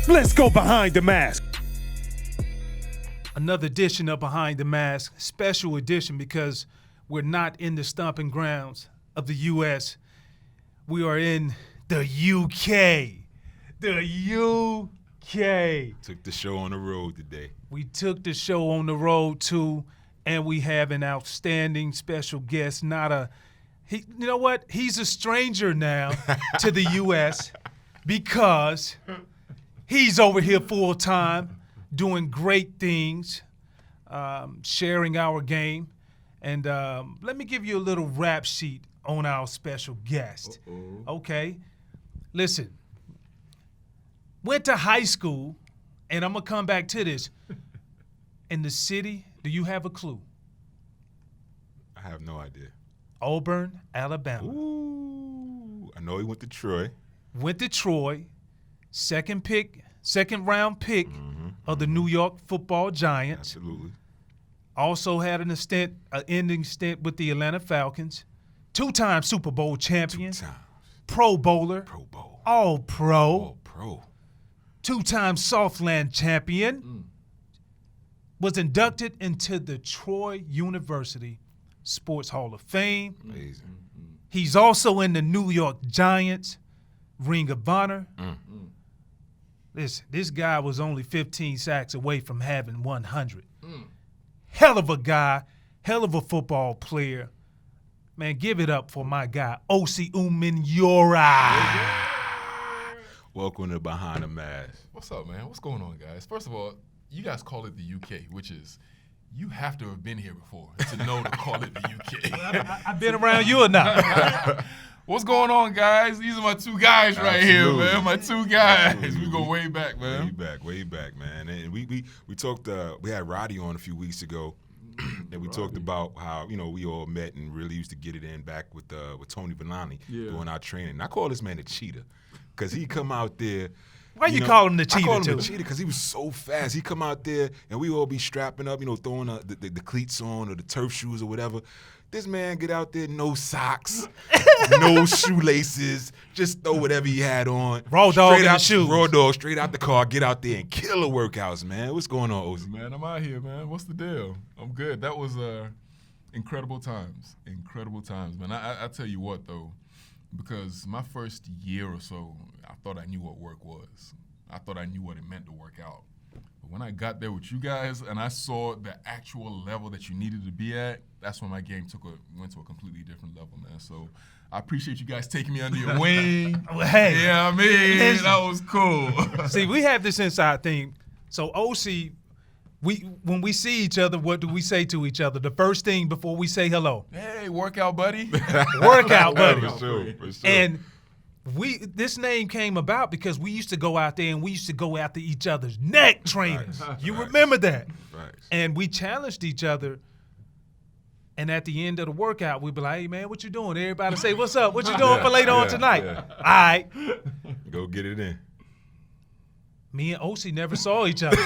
Let's go behind the mask. Another edition of Behind the Mask, special edition because we're not in the stomping grounds of the U.S. We are in the UK. The UK. Took the show on the road today. We took the show on the road too, and we have an outstanding special guest. You know what? He's a stranger now to the U.S. because he's over here full time, doing great things, sharing our game. And let me give you a little rap sheet on our special guest. Okay? Listen, went to high school, and I'm going to come back to this. In the city, do you have a clue? I have no idea. Auburn, Alabama. Ooh, I know he went to Troy. Went to Troy, second round pick of the New York Football Giants. Absolutely. Also had an ending stint with the Atlanta Falcons. Two-time Super Bowl champion. 2 times. Pro Bowler. Pro Bowl. All-Pro. All-Pro. Two-time Southland champion. Was inducted into the Troy University Sports Hall of Fame. Amazing. He's also in the New York Giants Ring of Honor. Listen, this guy was only 15 sacks away from having 100. Hell of a guy, hell of a football player. Man, give it up for my guy, Osi Umenyiora. Welcome to Behind the Mask. What's up, man? What's going on, guys? First of all, you guys call it the UK, which is you have to have been here before to know to call it the UK. I've been around you or not? What's going on, guys? These are my 2 guys right here, man. My 2 guys. Absolutely. We go way back, man. Way back, man. And we talked. We had Roddy on a few weeks ago, and we talked about how we all met and really used to get it in back with Tony Villani doing our training. And I call this man the cheetah because he come out there. Why you call him the cheetah? I call him too? the cheetah because he was so fast. He come out there and we all be strapping up, throwing the cleats on or the turf shoes or whatever. This man get out there, no socks, no shoelaces, just throw whatever he had on. Raw dog in the shoes. Raw dog, straight out the car, get out there and kill the workouts, man. What's going on, Osi? Man, I'm out here, man. What's the deal? I'm good. That was incredible times. Incredible times, man. I tell you what, though, because my first year or so, I thought I knew what work was. I thought I knew what it meant to work out. But when I got there with you guys and I saw the actual level that you needed to be at, that's when my game went to a completely different level, man. So I appreciate you guys taking me under your wing. Hey. Yeah, I mean, that was cool. See, we have this inside thing. So, OC, when we see each other, what do we say to each other? The first thing before we say hello. Hey, workout buddy. Workout buddy. For sure. And this name came about because we used to go out there and we used to go after each other's neck trainers. You remember that? Right. And we challenged each other. And at the end of the workout, we'd be like, hey, man, what you doing? Everybody say, what's up? What you doing for later on tonight? Yeah. All right. Go get it in. Me and Osi never saw each other.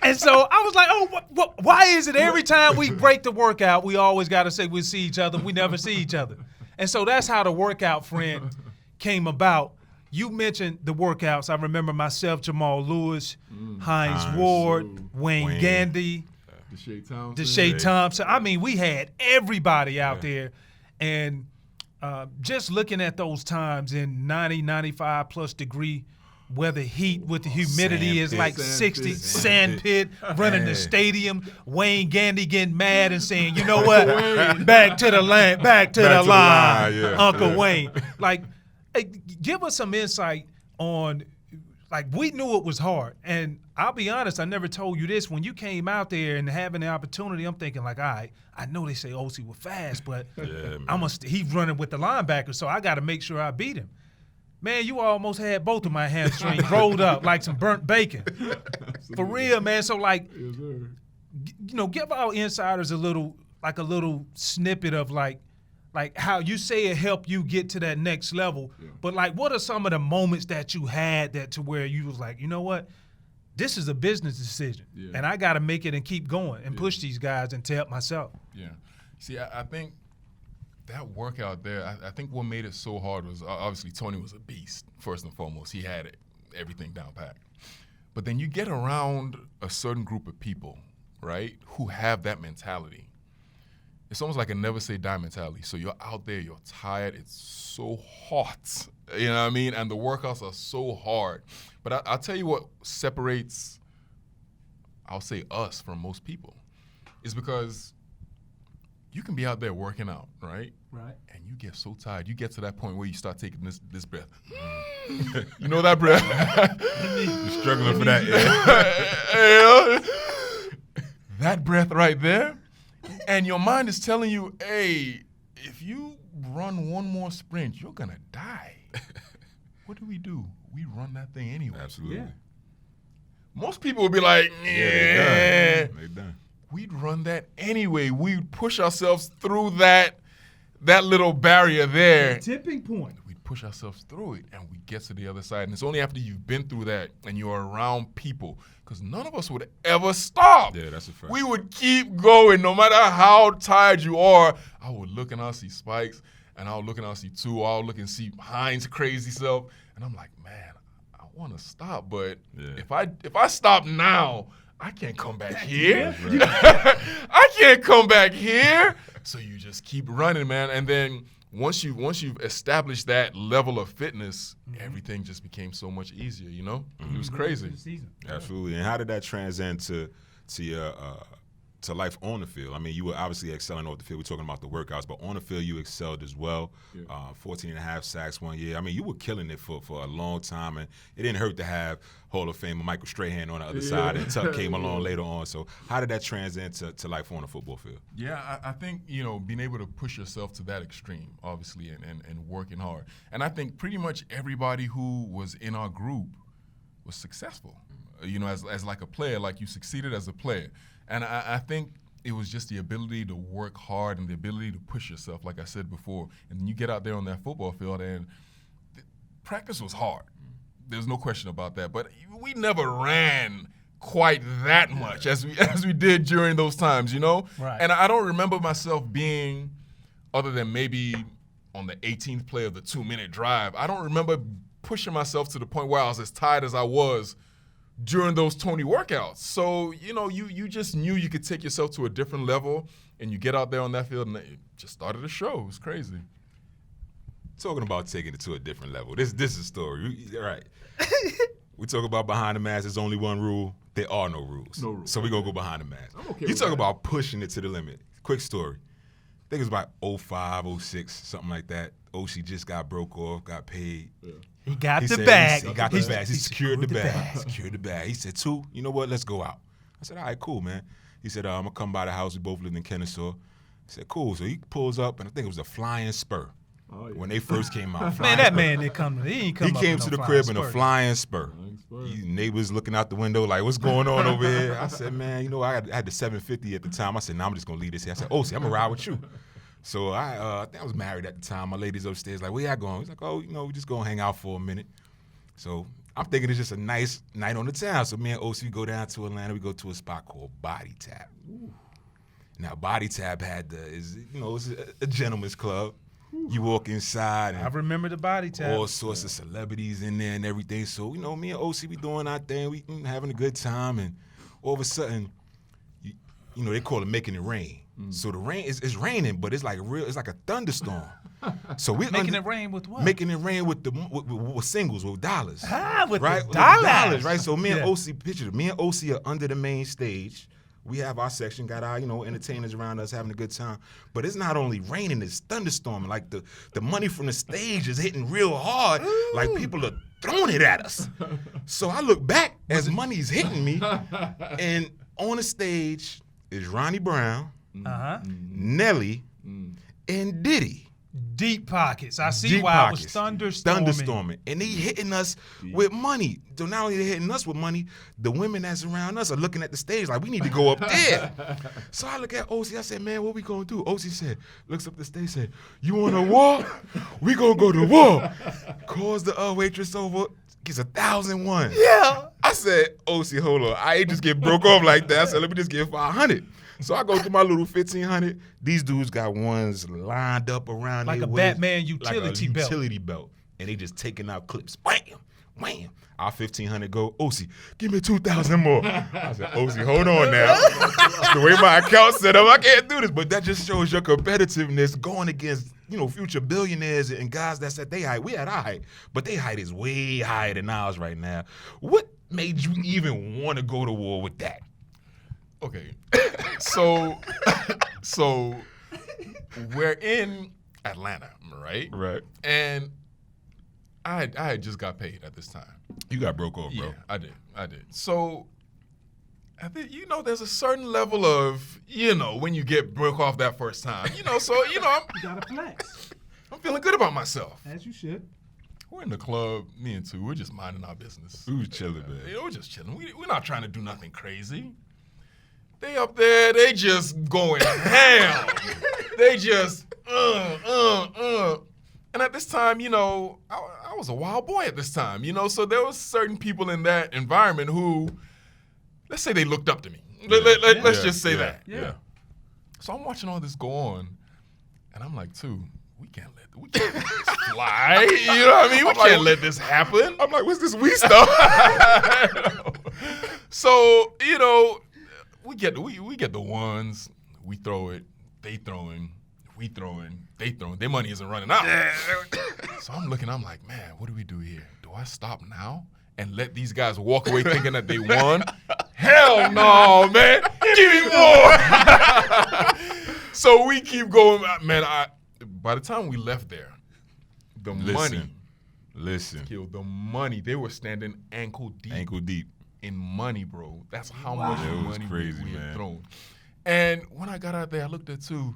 And so I was like, oh, why is it every time we break the workout, we always got to say we see each other, we never see each other? And so that's how the workout friend came about. You mentioned the workouts. I remember myself, Jamal Lewis, Hines Ward, Wayne Gandy, Deshae Thompson. I mean, we had everybody out there. And just looking at those times in 90, 95 plus degree weather heat with the humidity is like 60, sand pit, running the stadium, Wayne Gandy getting mad and saying, you know what, back to the line, Uncle Wayne. Like, hey, give us some insight on, like, we knew it was hard. And I'll be honest, I never told you this. When you came out there and having the opportunity, I'm thinking like, all right, I know they say Osi was fast, but he's running with the linebacker, so I got to make sure I beat him. Man, you almost had both of my hamstrings rolled up like some burnt bacon. For real, man. So, like, give our insiders a little snippet of, like how you say it helped you get to that next level. Yeah. But, like, what are some of the moments that you had that to where you was like, you know what? This is a business decision, and I got to make it and keep going and push these guys and to help myself. Yeah. See, I think that workout there, I think what made it so hard was obviously Tony was a beast, first and foremost. He had everything down pat. But then you get around a certain group of people, right, who have that mentality. It's almost like a never say die mentality. So you're out there, you're tired, it's so hot, you know what I mean? And the workouts are so hard. But I'll tell you what separates, I'll say, us from most people is because you can be out there working out, right? Right. And you get so tired. You get to that point where you start taking this breath. You know that breath? You're struggling for that. Yeah. That breath right there. And your mind is telling you, hey, if you run one more sprint, you're going to die. What do? We run that thing anyway. Absolutely. Yeah. Most people would be like, They're done. We'd run that anyway. We'd push ourselves through that little barrier there. Tipping point. We'd push ourselves through it, and we get to the other side. And it's only after you've been through that and you're around people, because none of us would ever stop. Yeah, that's a fact. We would keep going no matter how tired you are. I would look and I'll see Spikes, and I'll look and I'll see Two. I'll look and see Hines' crazy self, and I'm like, man, I want to stop, but if I stop now, I can't come back here. Right. I can't come back here. So you just keep running, man. And then once you've established that level of fitness, everything just became so much easier, you know? It was crazy. Absolutely. And how did that transcend to your to life on the field? I mean, you were obviously excelling off the field. We're talking about the workouts, but on the field you excelled as well. 14 and a half sacks one year. I mean, you were killing it for a long time, and it didn't hurt to have Hall of Famer Michael Strahan on the other side, and Tuck came along later on. So how did that transcend to life on the football field? Yeah, I think, being able to push yourself to that extreme, obviously, and working hard. And I think pretty much everybody who was in our group was successful, as like a player, like you succeeded as a player. And I think it was just the ability to work hard and the ability to push yourself, like I said before. And then you get out there on that football field, and practice was hard. There's no question about that. But we never ran quite that much as we did during those times, Right. And I don't remember myself being, other than maybe on the 18th play of the 2-minute drive, I don't remember pushing myself to the point where I was as tired as I was during those Tony workouts. So, you just knew you could take yourself to a different level, and you get out there on that field, and it just started to show. It was crazy. Talking about taking it to a different level. This is a story. Right. We talk about behind the mask, there's only one rule. There are no rules. No rules. So we're going to go behind the mask. I'm okay You with talk that. about pushing it to the limit. Quick story. I think it was about 05, 06, something like that. Osi just got broke off, got paid. Yeah. He got the said bag. He got the bag. He secured the bag. Secured the bag. He said, Two, you know what? Let's go out. I said, all right, cool, man. He said, I'm going to come by the house. We both lived in Kennesaw. I said, cool. So he pulls up, and I think it was a Flying Spur. Oh, yeah. When they first came out. Man, that man didn't come. He ain't come. He up came with to no the crib in Flying a Spur. Flying Spur. Flying Spur. Neighbors looking out the window like, what's going on over here? I said, man, I had the 750 at the time. I said, I'm just going to leave this here. I said, Osi, I'm going to ride with you. So I think I was married at the time. My lady's upstairs like, where y'all going? He's like, we just going to hang out for a minute. So I'm thinking it's just a nice night on the town. So me and Osi go down to Atlanta. We go to a spot called Body Tap. Ooh. Now, Body Tap it's a gentleman's club. You walk inside, and I remember the Body Tap. all sorts of celebrities in there and everything. So, me and Osi, we doing our thing. We having a good time, and all of a sudden, they call it making it rain. So the rain is raining, but it's like a thunderstorm. So we Making it rain with what? Making it rain with with singles, with dollars. With right? the With dollars. right? So me and Yeah. Osi, picture it. Me and Osi are under the main stage. We have our section, got our, entertainers around us having a good time. But it's not only raining, it's thunderstorming. Like the money from the stage is hitting real hard. Ooh. Like people are throwing it at us. So I look back as money's hitting me, and on the stage is Ronnie Brown, Nelly, and Diddy. Deep pockets. I see Deep why pockets. it was thunderstorming. And they hitting us with money. So not only they hitting us with money, the women that's around us are looking at the stage like, we need to go up there. So I look at Osi, I said, man, what we gonna do? Osi looks up the stage, said, you want a war? We gonna go to war. Calls the waitress over, gets 1,001. Yeah. I said, Osi, hold on. I ain't just get broke off like that. I said, let me just get 500. So I go through my little 1,500. These dudes got ones lined up around like their a waist, Batman utility belt. Utility belt. And they just taking out clips. Wham, wham. Our 1,500 go, Osi, give me 2,000 more. I said, Osi, hold on now. The way my account set up, I can't do this. But that just shows your competitiveness going against, future billionaires and guys that's at their height. We at our height, but their height is way higher than ours right now. What made you even want to go to war with that? Okay, so we're in Atlanta, right? Right. And I had just got paid at this time. You got broke off, bro. Yeah, I did. So I think, there's a certain level of, when you get broke off that first time, You gotta flex. I'm feeling good about myself. As you should. We're in the club, me and two, we're just minding our business. We was chilling, man. We're just chilling. We're not trying to do nothing crazy. They up there, they just going ham. They just, And at this time, I was a wild boy at this time, so there was certain people in that environment who, let's say they looked up to me. Let's just say that. Yeah. So I'm watching all this go on, and I'm like, we can't let this fly. You know what I mean? We can't let this happen. I'm like, what's this we stuff? So, we get the ones, we throw it, they throwing, we throwing, they throwing. Their money isn't running out. So I'm like, man, what do we do here? Do I stop now and let these guys walk away thinking that they won? Hell no, man. Give me more. So we keep going. Man, by the time we left there, the money. The money. They were standing ankle deep. In money, bro. That's how much money we had thrown. And when I got out there, I looked at two,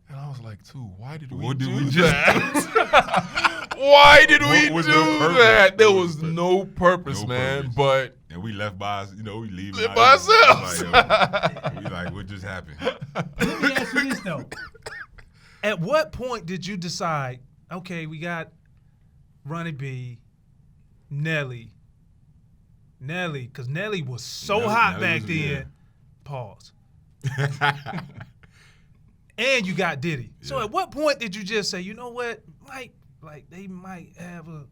and I was like, two, why did we do that? Why did we do that? There was no purpose, man. But and we left by, we leave by ourselves. We like, what just happened? Let me ask you this though. At what point did you decide, okay, we got Ronnie B, Nelly, because Nelly was so hot back then. Yeah. Pause. And you got Diddy. Yeah. So at what point did you just say, you know what, like they might have a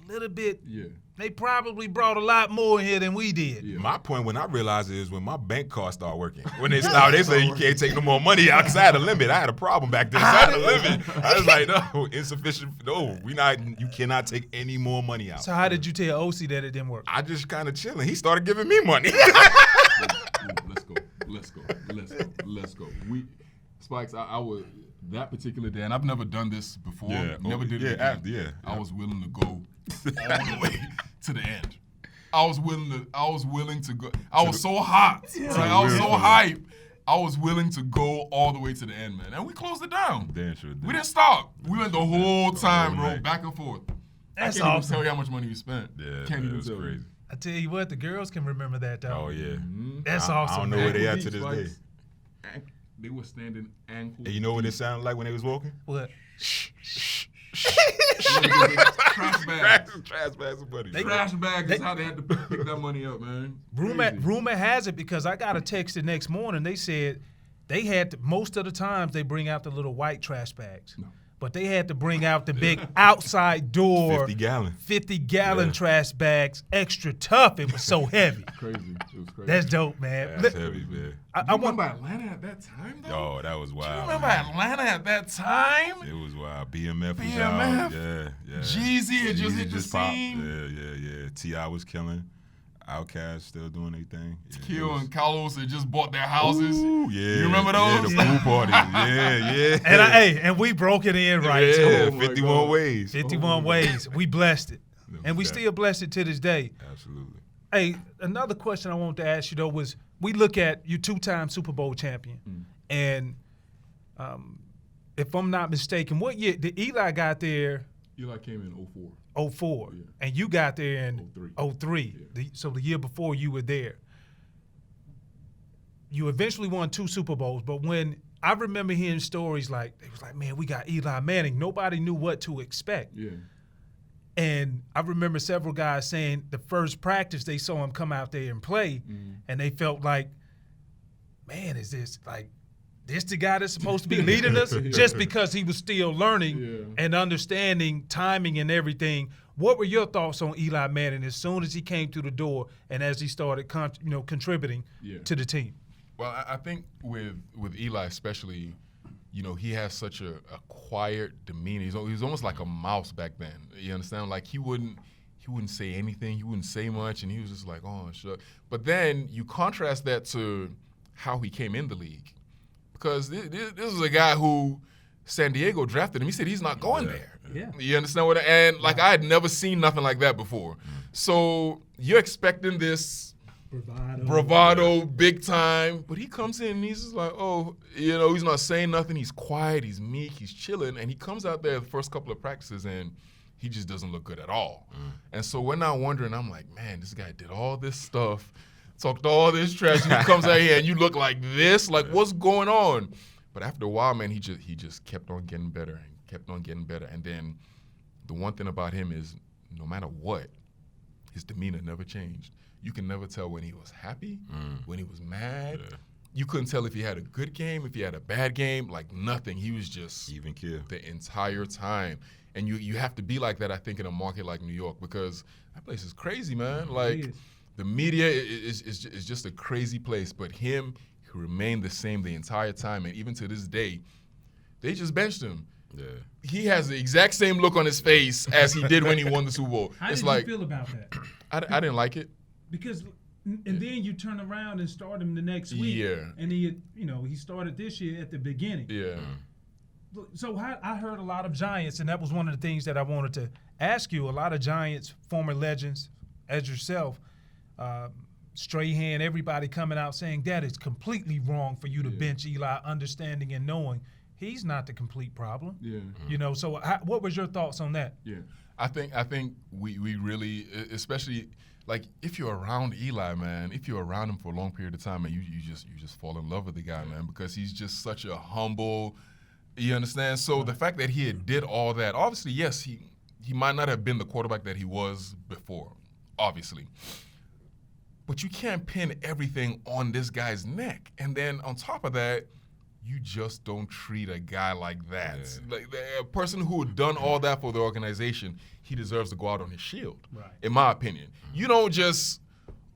little bit. Yeah. They probably brought a lot more in here than we did. Yeah. My point when I realized it is when my bank card started working. When they say you can't take no more money out because I had a limit. I had a problem back then. So I had a limit. I was like, no, insufficient. No, you cannot take any more money out. So how did you tell Osi that it didn't work? I just kind of chilling. He started giving me money. Let's go. Spikes, I was that particular day, and I've never done this before. Yeah. Never did it again. I was willing to go all the way to the end. I was willing to go. I was so hot. Yeah. Right? I was so hyped. I was willing to go all the way to the end, man. And we closed it down. Damn sure did. We didn't stop. We went the whole time, bro, back and forth. That's I can't awesome. even tell you how much money we spent. Yeah, can't even tell crazy. You. I tell you what, the girls can remember that though. Oh yeah. Mm-hmm. That's awesome. I don't know where they at to this day. They were standing ankle. And you know what it sounded like when they was walking? What? Trash bags. Trash bags of money. Trash bags is how they had to pick that money up, man. Rumor has it, because I got a text the next morning. They said they had to, most of the times they bring out the little white trash bags. No. But they had to bring out the big outside door 50 gallon trash bags, extra tough. It was so heavy. Crazy. It was crazy. That's dope, man. That's heavy, man. I remember Atlanta at that time, though? Oh, that was wild. Do you remember Atlanta at that time? It was wild. BMF was out. Yeah. Jeezy had just hit the scene. Yeah. T.I. was killing. Outkast still doing their thing. Takeo and Carlos had just bought their houses. Ooh, yeah. You remember those? Yeah, the pool parties. Yeah. And we broke it in right. Yeah, too. 51 ways. 51 ways. We blessed it. And we still blessed it to this day. Absolutely. Hey, another question I wanted to ask you, though, was we look at you 2-time Super Bowl champion. And if I'm not mistaken, what year did Eli got there? Eli came in 04. 04. Yeah. And you got there in 03. Yeah. So the year before you were there. You eventually won 2 Super Bowls, but when I remember hearing stories like, they was like, man, we got Eli Manning. Nobody knew what to expect. Yeah. And I remember several guys saying the first practice they saw him come out there and play, and they felt like, man, is this like this the guy that's supposed to be leading us? Just because he was still learning and understanding timing and everything. What were your thoughts on Eli Manning as soon as he came through the door and as he started contributing to the team? Well, I think with Eli especially, he has such a quiet demeanor. He was almost like a mouse back then. You understand? Like he wouldn't say anything. He wouldn't say much, and he was just like, oh, sure. But then you contrast that to how he came in the league, because this is a guy who San Diego drafted him. He said he's not going there. Yeah. You understand what? And like I had never seen nothing like that before. So you're expecting this bravado, big time, but he comes in and he's just like, he's not saying nothing. He's quiet, he's meek, he's chilling, and he comes out there the first couple of practices and he just doesn't look good at all. And so we're now wondering, I'm like, man, this guy did all this stuff, talked all this trash, and he comes out here and you look like this, like what's going on? But after a while, man, he just kept on getting better and kept on getting better. And then the one thing about him is no matter what, his demeanor never changed. You can never tell when he was happy, when he was mad. Yeah. You couldn't tell if he had a good game, if he had a bad game, like nothing. He was just even keel the entire time. And you have to be like that, I think, in a market like New York, because that place is crazy, man. Like the media is just a crazy place. But he remained the same the entire time. And even to this day, they just benched him. Yeah. He has the exact same look on his face as he did when he won the Super Bowl. How did you feel about that? I didn't like it. Because then you turn around and start him the next week. Yeah. And he started this year at the beginning. Yeah. So I heard a lot of Giants, and that was one of the things that I wanted to ask you. A lot of Giants, former legends, as yourself, Strahan, everybody coming out saying that it's completely wrong for you to bench Eli, understanding and knowing he's not the complete problem. Yeah. So what was your thoughts on that? Yeah. I think we really, especially like if you're around Eli, man, if you're around him for a long period of time, man, you just fall in love with the guy, man, because he's just such a humble. You understand? So the fact that he did all that, obviously, yes, he might not have been the quarterback that he was before, obviously. But you can't pin everything on this guy's neck. And then on top of that, you just don't treat a guy like that. Yeah. Like a person who had done all that for the organization, he deserves to go out on his shield, in my opinion. You don't just,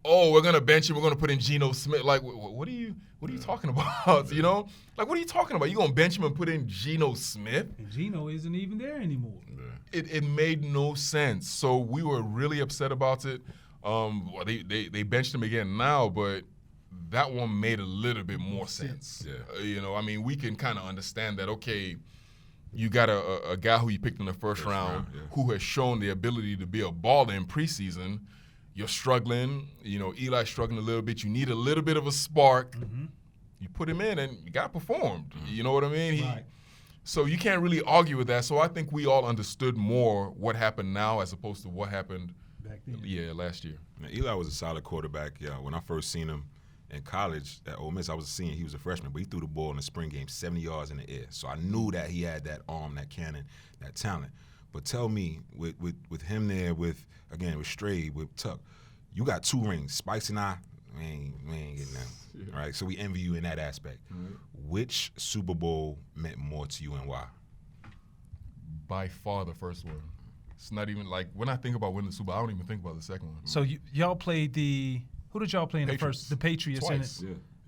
we're going to bench him, we're going to put in Geno Smith. Like, what are you talking about, Like, what are you talking about? You going to bench him and put in Geno Smith? And Geno isn't even there anymore. It made no sense. So we were really upset about it. They benched him again now, but that one made a little bit more sense. Yeah. We can kind of understand that, okay, you got a guy who you picked in the first round who has shown the ability to be a baller in preseason. You're struggling. Eli's struggling a little bit. You need a little bit of a spark. Mm-hmm. You put him in, and you got performed. You know what I mean? Right. So you can't really argue with that. So I think we all understood more what happened now as opposed to what happened back then. Yeah, last year. Now, Eli was a solid quarterback. Yeah, when I first seen him in college at Ole Miss, I was seeing he was a freshman, but he threw the ball in the spring game 70 yards in the air. So I knew that he had that arm, that cannon, that talent. But tell me, with him there, with Stray, with Tuck, you got 2 rings. Spikes and I, we ain't getting them. Yeah. Right? So we envy you in that aspect. Right. Which Super Bowl meant more to you and why? By far the first one. It's not even like, when I think about winning the Super Bowl, I don't even think about the second one. So y'all played who did y'all play in Patriots. the first? The Patriots. Twice.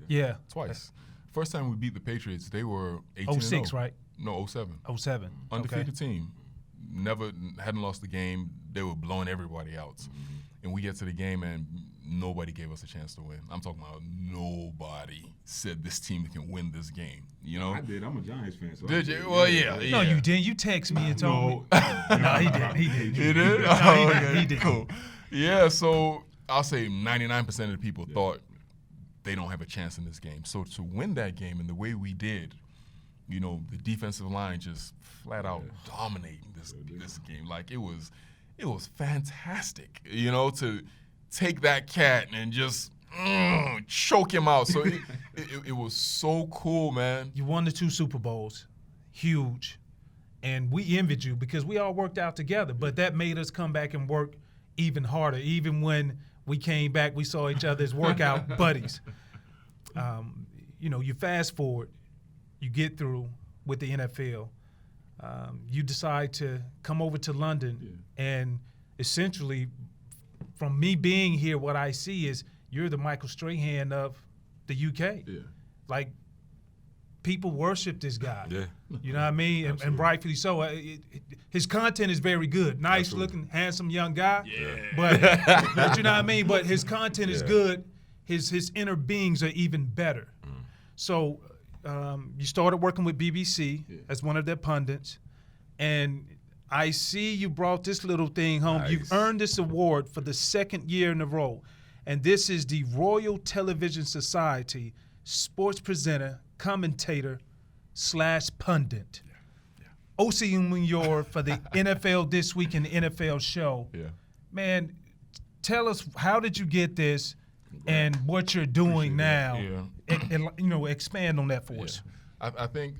Yeah. Twice. First time we beat the Patriots, they were 18-0. 06, right? No, 07. 07. Undefeated team. Hadn't lost the game. They were blowing everybody out. Mm-hmm. And we get to the game and nobody gave us a chance to win. I'm talking about nobody said this team can win this game. I did. I'm a Giants fan. So did you? Well, yeah. No, you didn't. You text me and told me. No, he didn't. He didn't. He did? No, he didn't. Cool. Yeah, so I'll say 99% of the people thought they don't have a chance in this game. So to win that game in the way we did, the defensive line just flat out dominating this game. Like it was fantastic, to take that cat and just choke him out. So it was so cool, man. You won the 2 Super Bowls, huge, and we envied you because we all worked out together. But that made us come back and work even harder. Even when we came back, we saw each other as workout buddies. You fast forward, you get through with the NFL. You decide to come over to London and essentially, from me being here, what I see is you're the Michael Strahan of the UK. Yeah. Like, people worship this guy. Yeah. You know what I mean? And rightfully so. His content is very good. Nice Absolutely. looking, handsome young guy. Yeah. But you know what I mean? But his content is good. His inner beings are even better. So you started working with BBC as one of their pundits. And I see you brought this little thing home. Nice. You've earned this award for the second year in a row. And this is the Royal Television Society sports presenter, commentator / pundit. Osi Umenyiora for the NFL This Week in the NFL show. Yeah. Man, tell us, how did you get this and what you're doing now? Yeah. Expand on that for us. I think,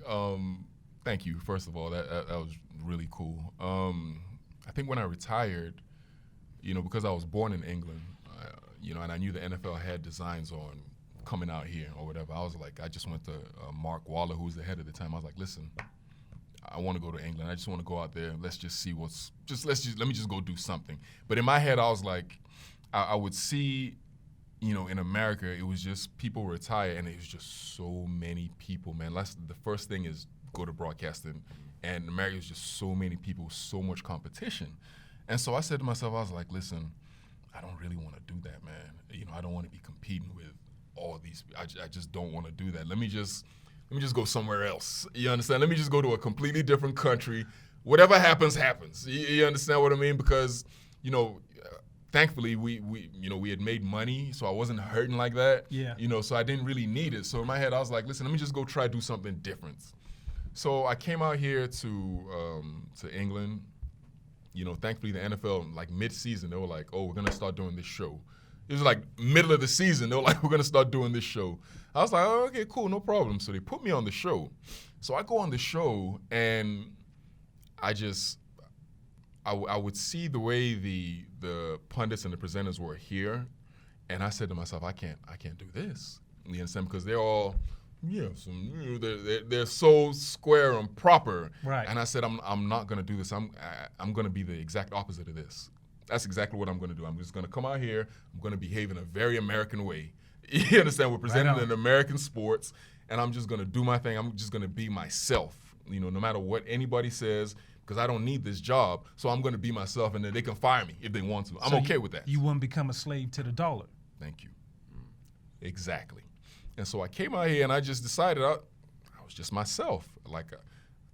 thank you, first of all. That was really cool. I think when I retired, because I was born in England, and I knew the NFL had designs on coming out here or whatever, I was like, I just went to Mark Waller, who was the head at the time. I was like, listen, I want to go to England. I just want to go out there. Let's just see let me just go do something. But in my head, I was like, I would see, in America, it was just people retire, and it was just so many people, man. The first thing is go to broadcasting, and in America, it's just so many people, so much competition. And so I said to myself, I was like, listen, I don't really want to do that, man. I don't want to be competing with all these. I just don't want to do that. Let me just go somewhere else. You understand? Let me just go to a completely different country. Whatever happens, happens. You understand what I mean? Because, thankfully we had made money, so I wasn't hurting like that. Yeah. So I didn't really need it. So in my head, I was like, listen, let me just go try to do something different. So I came out here to England. Thankfully the NFL, like mid-season, they were like, oh, we're gonna start doing this show. It was like middle of the season. They were like, we're gonna start doing this show. I was like, oh, okay, cool, no problem. So they put me on the show. So I go on the show, and I would see the way the pundits and the presenters were here, and I said to myself, I can't do this. You understand? Because they're all, they're so square and proper. Right. And I said, I'm not gonna do this. I'm gonna be the exact opposite of this. That's exactly what I'm gonna do. I'm just gonna come out here. I'm gonna behave in a very American way. You understand? We're presenting in American sports, and I'm just gonna do my thing. I'm just gonna be myself. No matter what anybody says, because I don't need this job, so I'm gonna be myself, and then they can fire me if they want to. I'm okay with that. You wouldn't become a slave to the dollar. Thank you. Exactly. And so I came out here, and I just decided I was just myself. Like, I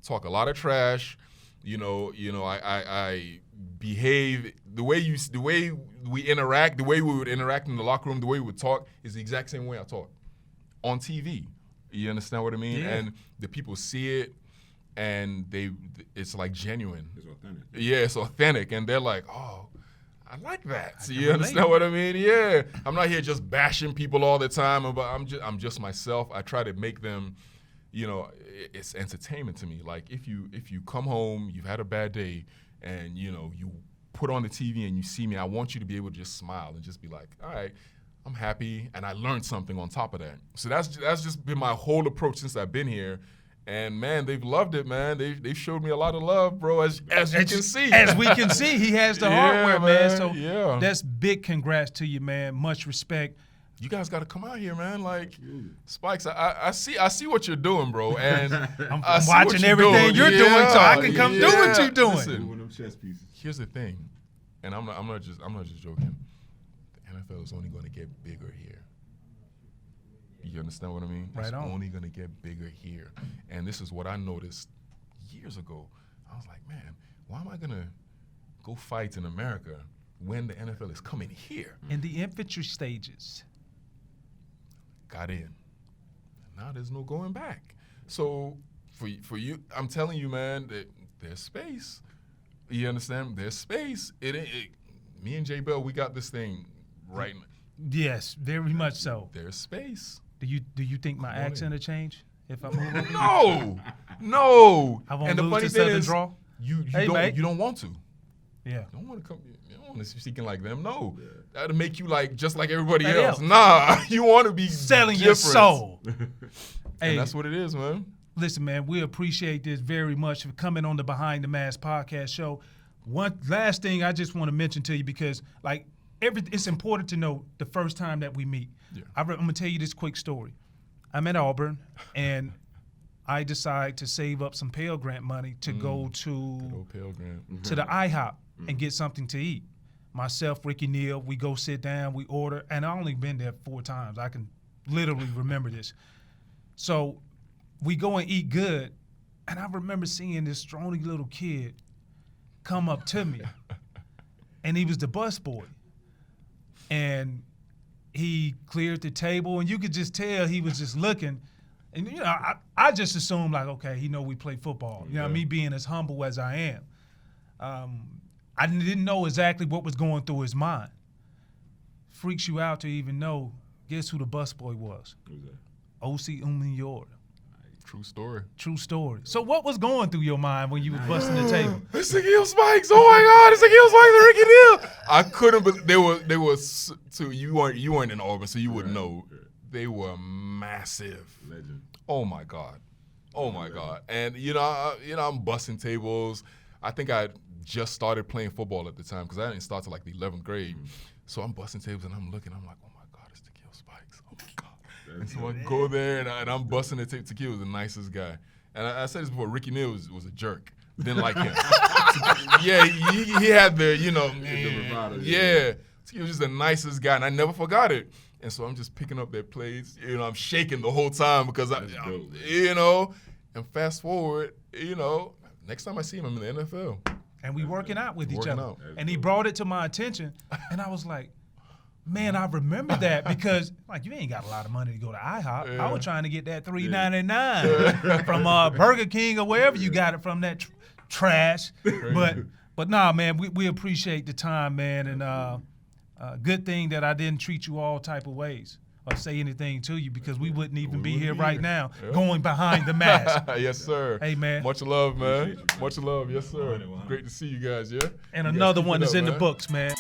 talk a lot of trash. I behave the way we interact, the way we would interact in the locker room, the way we would talk is the exact same way I talk on TV. You understand what I mean? Yeah. And the people see it, and it's like genuine. It's authentic. Yeah, it's authentic, and they're like, oh, I like that. So you relate. understand what I mean? Yeah. I'm not here just bashing people all the time, but I'm just myself. I try to make them, it's entertainment to me. Like, if you come home, you've had a bad day, and you put on the TV and you see me, I want you to be able to just smile and just be like, all right, I'm happy, and I learned something on top of that. So that's just been my whole approach since I've been here. And man, they've loved it, man. They showed me a lot of love, bro. As you can see, as we can see, he has the hardware, man. So yeah. That's big. Congrats to you, man. Much respect. You guys got to come out here, man. Like, Spikes, I see what you're doing, bro. And I'm watching everything you're doing, so I can come do what you're doing. Listen, One of them chess pieces. here's the thing, and I'm not just joking. The NFL is only going to get bigger here. You understand what I mean? Right on. It's only going to get bigger here. And this is what I noticed years ago. I was like, man, why am I going to go fight in America when the NFL is coming here? In the infantry stages. Got in. And now there's no going back. So for you, I'm telling you, man, that there's space. You understand? There's space. Me and J Bell, we got this thing right now. Yes, very much so. There's space. Do you think my accent will change if I move over? No. I won't And the lose funny to thing Southern is, draw? you don't want to. Yeah. You don't want to come. You don't want to be speaking like them. No, that'll make you like just like everybody Everybody else. else. Nah, you want to be Selling different. your soul. Hey, And that's what it is, man. listen, man, we appreciate this very much for coming on the Behind the Mask podcast show. One last thing I just want to mention to you because like it's important to know the first time that we meet. Yeah. I'm gonna tell you this quick story. I'm at Auburn and I decide to save up some Pell Grant money to go to Pell Grant. the IHOP and get something to eat. Myself, Ricky Neal, we go sit down, we order, and I only been there 4 times. I can literally remember this. So we go and eat good, and I remember seeing this scrawny little kid come up to me, and he was the busboy. And he cleared the table, and you could just tell he was just looking. And, you know, I just assumed, like, okay, he know we play football. You know, me being as humble as I am. I didn't know exactly what was going through his mind. Freaks you out to even know, guess who the busboy was? Who's that? Osi Umenyiora. True story. True story. So what was going through your mind when you was busting the table? It's Takeo Spikes. Oh my God, it's Takeo Spikes and Ricky Neal. I couldn't believe they were so you weren't in Auburn, so you wouldn't know. They were massive. Legend. Oh my God. Oh my God. And I'm busting tables. I think I just started playing football at the time because I didn't start till like the 11th grade. So I'm busting tables and I'm looking. I'm like, oh my God, it's Takeo Spikes. Oh my God. And so I go there and I'm busting the tape. Takeo was the nicest guy. And I said this before, Ricky Neal was a jerk. Didn't like him. Yeah, he had the, yeah. Takeo was just the nicest guy, and I never forgot it. And so I'm just picking up their plates. I'm shaking the whole time because and fast forward, next time I see him, I'm in the NFL. And we working out with each other. Out. And he brought it to my attention, and I was like, man, I remember that because like you ain't got a lot of money to go to IHOP. Yeah. I was trying to get that $3.99 from Burger King or wherever you got it from, that trash. But nah, man, we appreciate the time, man, and good thing that I didn't treat you all type of ways or say anything to you because we wouldn't even be here right now going behind the mask. Yes, sir. Hey, man. Much love, man. Much love. Yes, sir. Great to see you guys, yeah? And another one is in the books, man.